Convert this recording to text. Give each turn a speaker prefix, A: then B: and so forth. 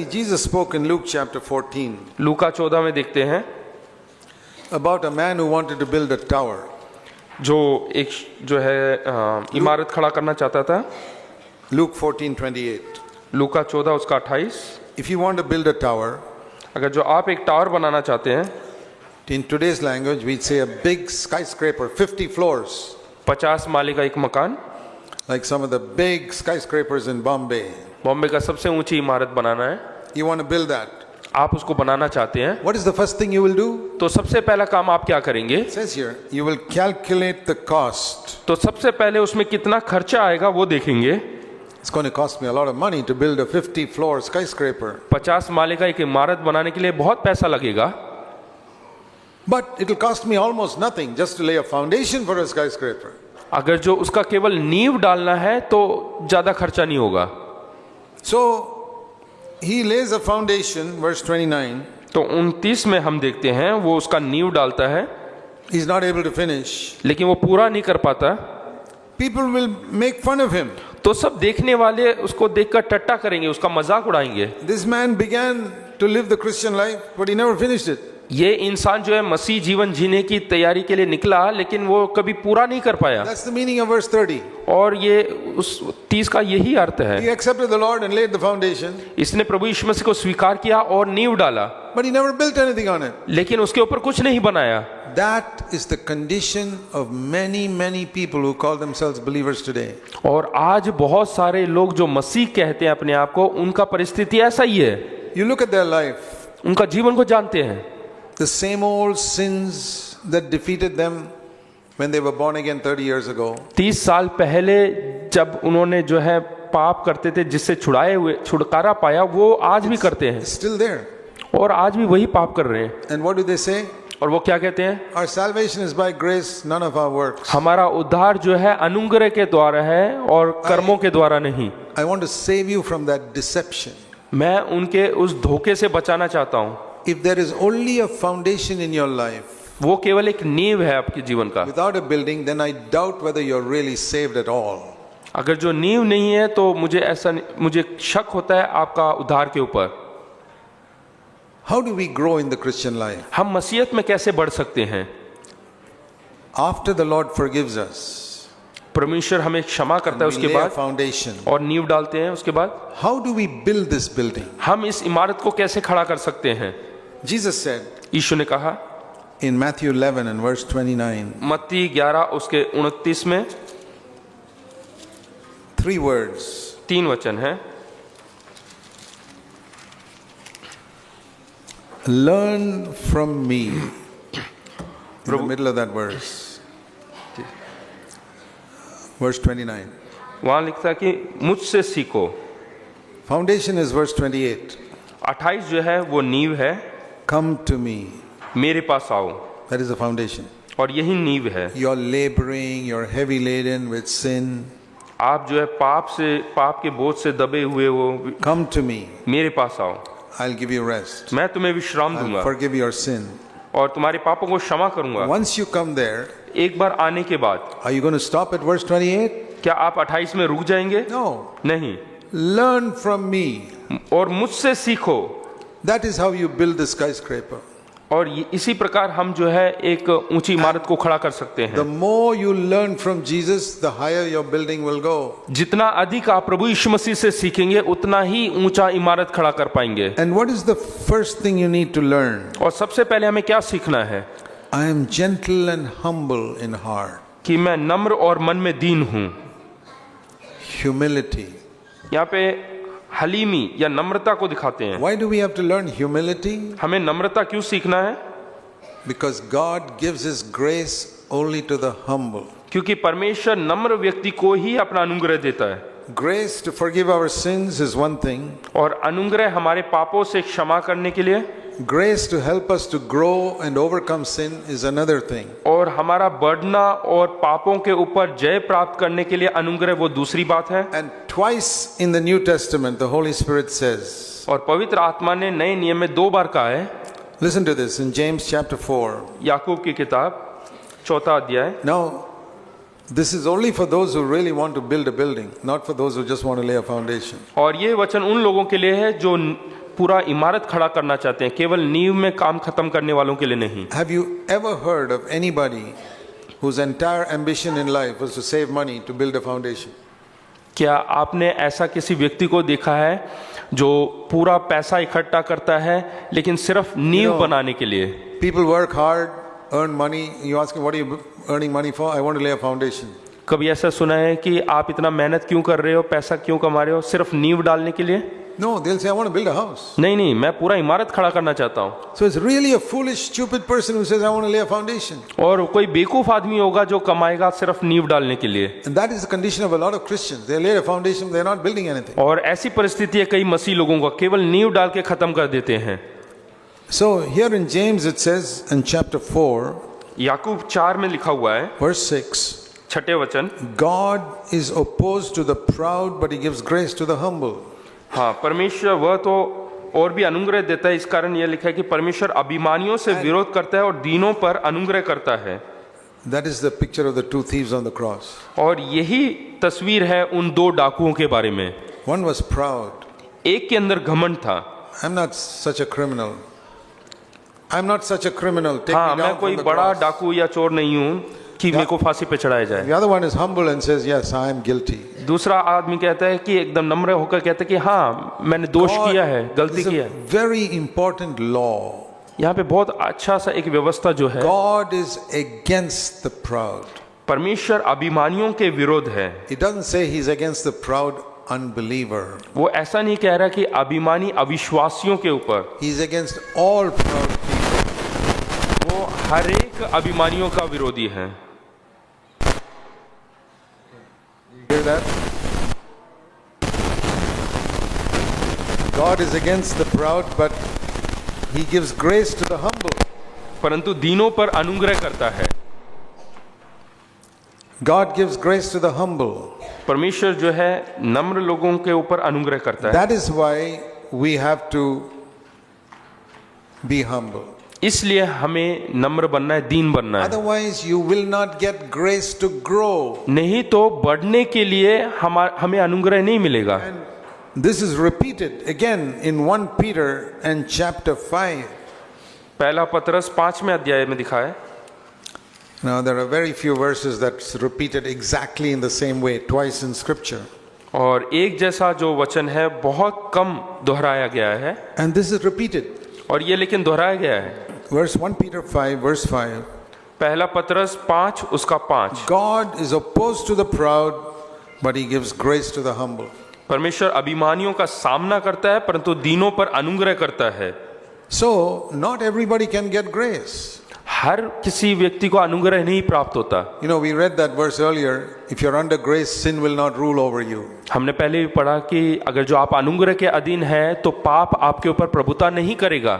A: Jesus spoke in Luke chapter 14
B: लूका 14 में देखते हैं
A: about a man who wanted to build a tower.
B: जो इमारत खड़ा करना चाहता था।
A: Luke 14:28.
B: लूका 14 उसका 28।
A: If you want to build a tower,
B: अगर जो आप एक टावर बनाना चाहते हैं,
A: in today's language we'd say a big skyscraper, 50 floors,
B: 50 माले का एक मकान,
A: like some of the big skyscrapers in Bombay.
B: Bombay का सबसे ऊंची इमारत बनाना है,
A: You want to build that.
B: आप उसको बनाना चाहते हैं,
A: What is the first thing you will do?
B: तो सबसे पहला काम आप क्या करेंगे?
A: It says here, you will calculate the cost.
B: तो सबसे पहले उसमें कितना खर्चा आएगा वो देखेंगे।
A: It's going to cost me a lot of money to build a 50-floor skyscraper.
B: 50 माले का एक इमारत बनाने के लिए बहुत पैसा लगेगा,
A: But it will cost me almost nothing just to lay a foundation for a skyscraper.
B: अगर जो उसका केवल नींव डालना है तो ज्यादा खर्चा नहीं होगा।
A: So he lays a foundation, verse 29.
B: तो 29 में हम देखते हैं वो उसका नींव डालता है,
A: He's not able to finish.
B: लेकिन वो पूरा नहीं कर पाता।
A: People will make fun of him.
B: तो सब देखने वाले उसको देखकर टट्टा करेंगे, उसका मजाक उड़ाएंगे।
A: This man began to live the Christian life, but he never finished it.
B: ये इंसान जो है मसीह जीवन जीने की तैयारी के लिए निकला, लेकिन वो कभी पूरा नहीं कर पाया।
A: That's the meaning of verse 30.
B: और ये उस 30 का यही अर्थ है।
A: He accepted the Lord and laid the foundation,
B: इसने प्रभु यीशु मसीह को स्वीकार किया और नींव डाला,
A: but he never built anything on it.
B: लेकिन उसके ऊपर कुछ नहीं बनाया।
A: That is the condition of many people who call themselves believers today.
B: और आज बहुत सारे लोग जो मसीह कहते हैं अपने आप को, उनका परिस्थिति ऐसा ही है।
A: You look at their life,
B: उनका जीवन को जानते हैं,
A: the same old sins that defeated them when they were born again 30 years ago.
B: 30 साल पहले जब उन्होंने जो है पाप करते थे, जिससे छुटकारा पाया, वो आज भी करते हैं,
A: Still there.
B: और आज भी वही पाप कर रहे हैं।
A: And what do they say?
B: और वो क्या कहते हैं?
A: Our salvation is by grace, none of our works.
B: हमारा उद्धार जो है अनुग्रह के द्वारा है और कर्मों के द्वारा नहीं।
A: I want to save you from that deception.
B: मैं उनके उस धोखे से बचाना चाहता हूँ।
A: If there is only a foundation in your life,
B: वो केवल एक नींव है आपके जीवन का।
A: without a building, then I doubt whether you're really saved at all.
B: अगर जो नींव नहीं है तो मुझे शक होता है आपका उद्धार के ऊपर।
A: How do we grow in the Christian life?
B: हम मसीहत में कैसे बढ़ सकते हैं?
A: After the Lord forgives us,
B: परमेश्वर हमें क्षमा करता है
A: we
B: उसके
A: lay a
B: बाद
A: foundation.
B: और नींव डालते हैं उसके बाद।
A: How do we build this building?
B: हम इस इमारत को कैसे खड़ा कर सकते हैं?
A: Jesus said
B: यीशु ने कहा
A: in Matthew 11 and verse 29,
B: मत्ती 11 उसके 29 में
A: 3 words.
B: 3 वचन है।
A: Learn from me. In the middle of that verse. Verse 29.
B: वहां लिखता है कि मुझसे सीखो।
A: Foundation is verse 28.
B: 28 जो है वो नींव है।
A: Come to me.
B: मेरे पास आओ,
A: That is the foundation.
B: और यही नींव है।
A: You're laboring, you're heavy laden with sin.
B: आप जो है पाप के बोझ से दबे हुए हो,
A: Come to me.
B: मेरे पास आओ,
A: I'll give you rest.
B: मैं तुम्हें विश्राम
A: I'll
B: दूंगा
A: forgive your sin.
B: और तुम्हारे पापों को क्षमा करूंगा।
A: Once you come there,
B: एक बार आने के बाद
A: are you going to stop at verse 28?
B: क्या आप 28 में रुक जाएंगे?
A: No.
B: नहीं।
A: Learn from me.
B: और मुझसे सीखो।
A: That is how you build the skyscraper.
B: और इसी प्रकार हम जो है एक ऊंची इमारत को खड़ा कर सकते
A: The
B: हैं।
A: more you learn from Jesus, the higher your building will go.
B: जितना अधिक आप प्रभु यीशु मसीह से सीखेंगे, उतना ही ऊंचा इमारत खड़ा कर पाएंगे।
A: And what is the first thing you need to learn?
B: और सबसे पहले हमें क्या सीखना है?
A: I am gentle and humble in heart.
B: कि मैं नम्र और मन में दीन हूं।
A: Humility.
B: यहाँ पे हलीमी या नम्रता को दिखाते हैं।
A: Why do we have to learn humility?
B: हमें नम्रता क्यों सीखना है?
A: Because God gives His grace only to the humble.
B: क्योंकि परमेश्वर नम्र व्यक्ति को ही अपना अनुग्रह देता है।
A: Grace to forgive our sins is one thing.
B: और अनुग्रह हमारे पापों से क्षमा करने के लिए,
A: Grace to help us to grow and overcome sin is another thing.
B: और हमारा बढ़ना और पापों के ऊपर जय प्राप्त करने के लिए अनुग्रह वो दूसरी बात है।
A: And twice in the New Testament, the Holy Spirit says,
B: और पवित्र आत्मा ने नए नियम में 2 बार कहा है।
A: listen to this in James chapter 4.
B: याकूब की किताब 4 अध्याय।
A: Now, this is only for those who really want to build a building, not for those who just want to lay a foundation.
B: और ये वचन उन लोगों के लिए है जो पूरा इमारत खड़ा करना चाहते हैं, केवल नींव में काम खत्म करने वालों के लिए नहीं।
A: Have you ever heard of anybody whose entire ambition in life was to save money to build a foundation?
B: क्या आपने ऐसा किसी व्यक्ति को देखा है जो पूरा पैसा इकट्ठा करता है लेकिन सिर्फ नींव बनाने के लिए?
A: People work hard, earn money. You ask them, what are you earning money for? I want to lay a foundation.
B: कभी ऐसा सुना है कि आप इतना मेहनत क्यों कर रहे हो, पैसा क्यों कमा रहे हो? सिर्फ नींव डालने के लिए?
A: No, they'll say, I want to build a house.
B: नहीं नहीं, मैं पूरा इमारत खड़ा करना चाहता हूँ।
A: So it's really a foolish, stupid person who says, I want to lay a foundation.
B: और कोई बेवकूफ आदमी होगा जो कमाएगा सिर्फ नींव डालने के लिए।
A: And that is the condition of a lot of Christians. They lay a foundation, they're not building anything.
B: और ऐसी परिस्थिति है कई मसीह लोगों का, केवल नींव डाल के खत्म कर देते हैं।
A: So here in James it says in chapter 4,
B: याकूब 4 में लिखा हुआ है,
A: verse 6,
B: 6 वचन,
A: God is opposed to the proud, but he gives grace to the humble.
B: हाँ, परमेश्वर वह तो और भी अनुग्रह देता है। इस कारण यह लिखा है कि परमेश्वर अभिमानियों से विरोध करता है और दीनों पर अनुग्रह करता है।
A: That is the picture of the two thieves on the cross.
B: और यही तस्वीर है उन दो डाकुओं के बारे में।
A: One was proud.
B: एक के अंदर घमंड था।
A: I'm not such a criminal. I'm not such a criminal. Take
B: हाँ,
A: me
B: मैं
A: down
B: कोई
A: from the
B: बड़ा
A: cross.
B: डाकू या चोर नहीं हूँ कि मेरे को फांसी पे चढ़ाया जाए।
A: The other one is humble and says, yes, I am guilty.
B: दूसरा आदमी कहता है कि एकदम नम्र होकर कहता है कि हाँ, मैंने दोष किया है, गलती
A: This
B: किया
A: is
B: है।
A: a very important law.
B: यहाँ पे बहुत अच्छा सा एक व्यवस्था जो है,
A: God is against the proud.
B: परमेश्वर अभिमानियों के विरोध है।
A: It doesn't say he's against the proud unbeliever.
B: वो ऐसा नहीं कह रहा कि अभिमानी अविश्वासियों के ऊपर,
A: He's against all proud people.
B: वो हर एक अभिमानियों का विरोधी है।
A: Hear that? God is against the proud, but he gives grace to the humble.
B: परंतु दीनों पर अनुग्रह करता है।
A: God gives grace to the humble.
B: परमेश्वर जो है नम्र लोगों के ऊपर अनुग्रह करता है।
A: That is why we have to be humble.
B: इसलिए हमें नम्र बनना है, दीन बनना है।
A: Otherwise, you will not get grace to grow.
B: नहीं तो बढ़ने के लिए हमें अनुग्रह नहीं मिलेगा।
A: And this is repeated again in 1 Peter and chapter 5.
B: पहला पतरस 5वें अध्याय में दिखा है।
A: Now, there are very few verses that's repeated exactly in the same way, twice in scripture.
B: और एक जैसा जो वचन है बहुत कम दोहराया गया है,
A: And this is repeated.
B: और ये लेकिन दोहराया गया है।
A: Verse 1 Peter 5, verse 5.
B: पहला पतरस 5 उसका 5,
A: God is opposed to the proud, but he gives grace to the humble.
B: परमेश्वर अभिमानियों का सामना करता है परंतु दीनों पर अनुग्रह करता है।
A: So, not everybody can get grace.
B: हर किसी व्यक्ति को अनुग्रह नहीं प्राप्त होता।
A: You know, we read that verse earlier. If you're under grace, sin will not rule over you.
B: हमने पहले भी पढ़ा कि अगर जो आप अनुग्रह के अधीन हैं तो पाप आपके ऊपर प्रभुता नहीं करेगा।